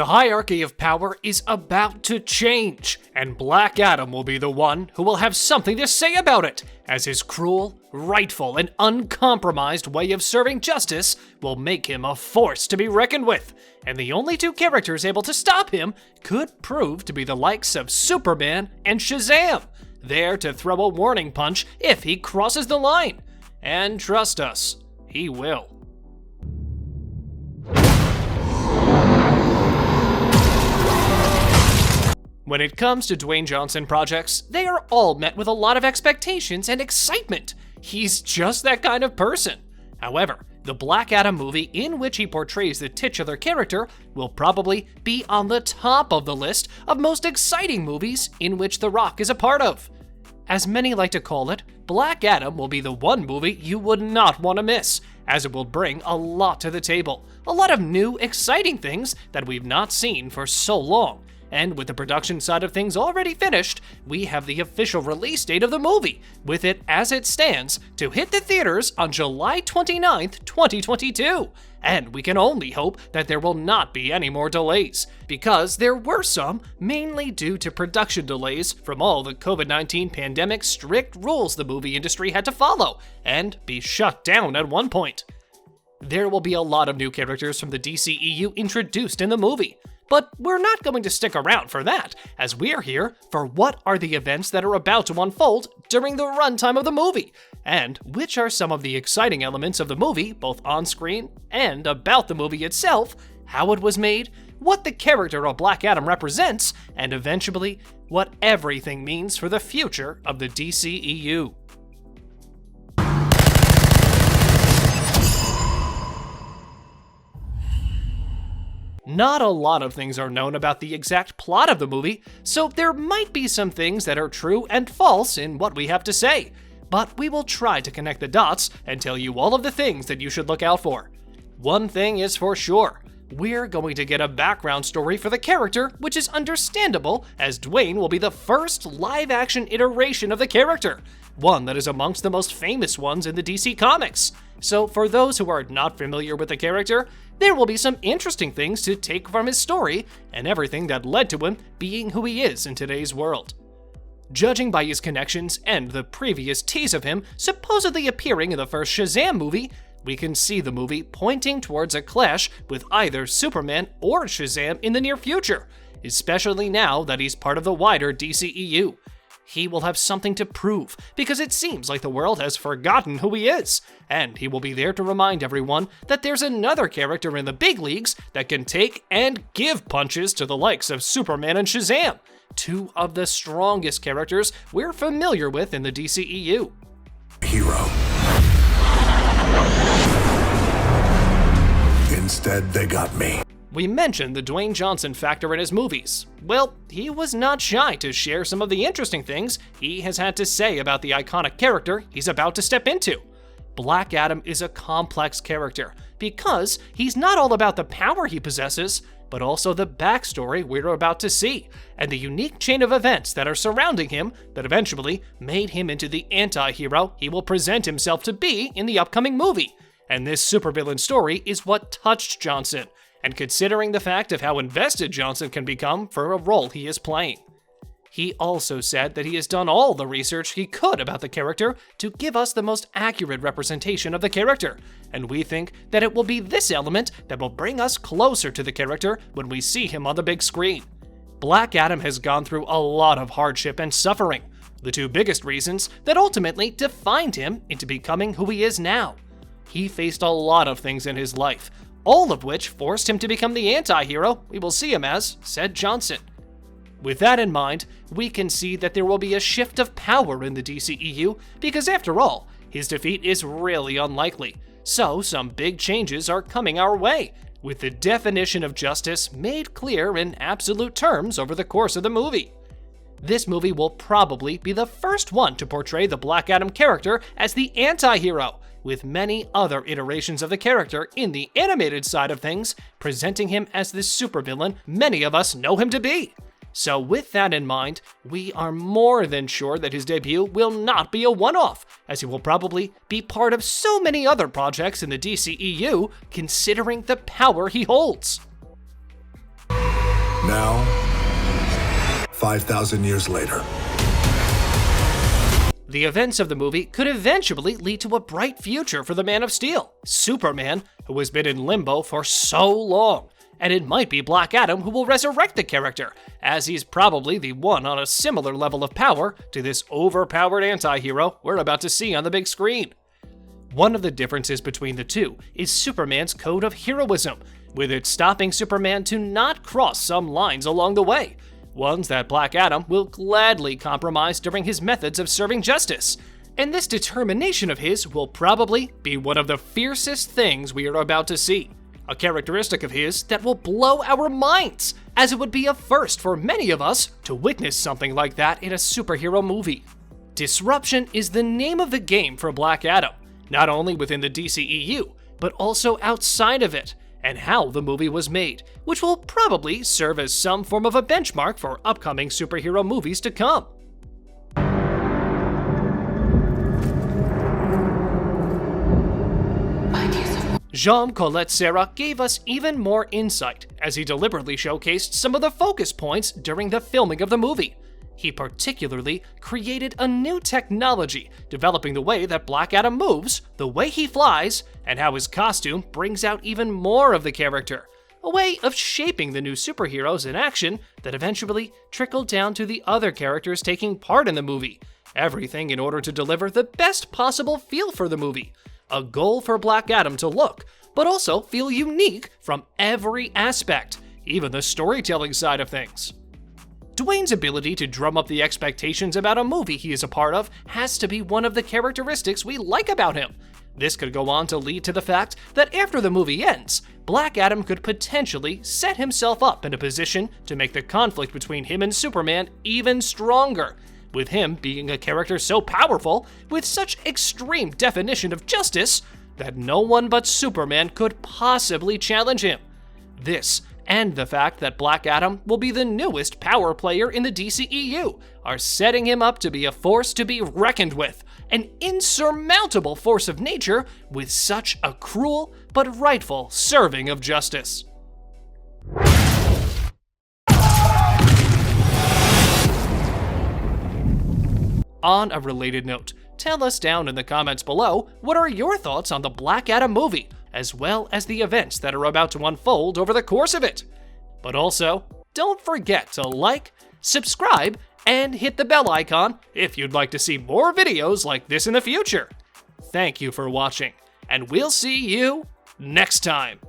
hierarchy of power is about to change, and Black Adam will be the one who will have something to say about it, as his cruel, rightful, and uncompromised way of serving justice will make him a force to be reckoned with, and the only two characters able to stop him could prove to be the likes of Superman and Shazam, there to throw a warning punch if he crosses the line. And trust us, he will. When it comes to Dwayne Johnson projects, they are all met with a lot of expectations and excitement. He's just that kind of person. However, the Black Adam movie in which he portrays the titular character will probably be on the top of the list of most exciting movies in which The Rock is a part of. As many like to call it, Black Adam will be the one movie you would not want to miss, as it will bring a lot to the table, a lot of new, exciting things that we've not seen for so long. And with the production side of things already finished, we have the official release date of the movie, with it as it stands to hit the theaters on July 29th, 2022. And we can only hope that there will not be any more delays, because there were some, mainly due to production delays from all the COVID-19 pandemic strict rules the movie industry had to follow, and be shut down at one point. There will be a lot of new characters from the DCEU introduced in the movie. But we're not going to stick around for that, as we're here for what are the events that are about to unfold during the runtime of the movie, and which are some of the exciting elements of the movie, both on screen and about the movie itself, how it was made, what the character of Black Adam represents, and eventually, what everything means for the future of the DCEU. Not a lot of things are known about the exact plot of the movie, so there might be some things that are true and false in what we have to say, but we will try to connect the dots and tell you all of the things that you should look out for. One thing is for sure, we're going to get a background story for the character, which is understandable, as Dwayne will be the first live-action iteration of the character, one that is amongst the most famous ones in the DC Comics. So for those who are not familiar with the character, there will be some interesting things to take from his story and everything that led to him being who he is in today's world. Judging by his connections and the previous tease of him supposedly appearing in the first Shazam movie, we can see the movie pointing towards a clash with either Superman or Shazam in the near future, especially now that he's part of the wider DCEU. He will have something to prove, because it seems like the world has forgotten who he is, and he will be there to remind everyone that there's another character in the big leagues that can take and give punches to the likes of Superman and Shazam, two of the strongest characters we're familiar with in the DCEU. Hero. Instead, they got me. We mentioned the Dwayne Johnson factor in his movies. Well, he was not shy to share some of the interesting things he has had to say about the iconic character he's about to step into. Black Adam is a complex character because he's not all about the power he possesses, but also the backstory we're about to see, and the unique chain of events that are surrounding him that eventually made him into the anti-hero he will present himself to be in the upcoming movie. And this supervillain story is what touched Johnson, and considering the fact of how invested Johnson can become for a role he is playing. He also said that he has done all the research he could about the character to give us the most accurate representation of the character, and we think that it will be this element that will bring us closer to the character when we see him on the big screen. Black Adam has gone through a lot of hardship and suffering, the two biggest reasons that ultimately defined him into becoming who he is now. He faced a lot of things in his life, all of which forced him to become the anti-hero we will see him as, said Johnson. With that in mind, we can see that there will be a shift of power in the DCEU because after all, his defeat is really unlikely. So some big changes are coming our way, with the definition of justice made clear in absolute terms over the course of the movie. This movie will probably be the first one to portray the Black Adam character as the anti-hero, with many other iterations of the character in the animated side of things, presenting him as the supervillain many of us know him to be. So with that in mind, we are more than sure that his debut will not be a one-off, as he will probably be part of so many other projects in the DCEU, considering the power he holds. Now, 5,000 years later. The events of the movie could eventually lead to a bright future for the Man of Steel, Superman, who has been in limbo for so long. And it might be Black Adam who will resurrect the character, as he's probably the one on a similar level of power to this overpowered anti-hero we're about to see on the big screen. One of the differences between the two is Superman's code of heroism, with it stopping Superman to not cross some lines along the way, ones that Black Adam will gladly compromise during his methods of serving justice. And this determination of his will probably be one of the fiercest things we are about to see. A characteristic of his that will blow our minds, as it would be a first for many of us to witness something like that in a superhero movie. Disruption is the name of the game for Black Adam, not only within the DCEU, but also outside of it, and how the movie was made, which will probably serve as some form of a benchmark for upcoming superhero movies to come. Jean Collet-Serra gave us even more insight as he deliberately showcased some of the focus points during the filming of the movie. He particularly created a new technology, developing the way that Black Adam moves, the way he flies, and how his costume brings out even more of the character. A way of shaping the new superheroes in action that eventually trickled down to the other characters taking part in the movie. Everything in order to deliver the best possible feel for the movie. A goal for Black Adam to look, but also feel unique from every aspect, even the storytelling side of things. Dwayne's ability to drum up the expectations about a movie he is a part of has to be one of the characteristics we like about him. This could go on to lead to the fact that after the movie ends, Black Adam could potentially set himself up in a position to make the conflict between him and Superman even stronger, with him being a character so powerful, with such extreme definition of justice, that no one but Superman could possibly challenge him. This, and the fact that Black Adam will be the newest power player in the DCEU, are setting him up to be a force to be reckoned with, an insurmountable force of nature with such a cruel but rightful serving of justice. On a related note, tell us down in the comments below what are your thoughts on the Black Adam movie, as well as the events that are about to unfold over the course of it. But also, don't forget to like, subscribe, and hit the bell icon if you'd like to see more videos like this in the future. Thank you for watching, and we'll see you next time.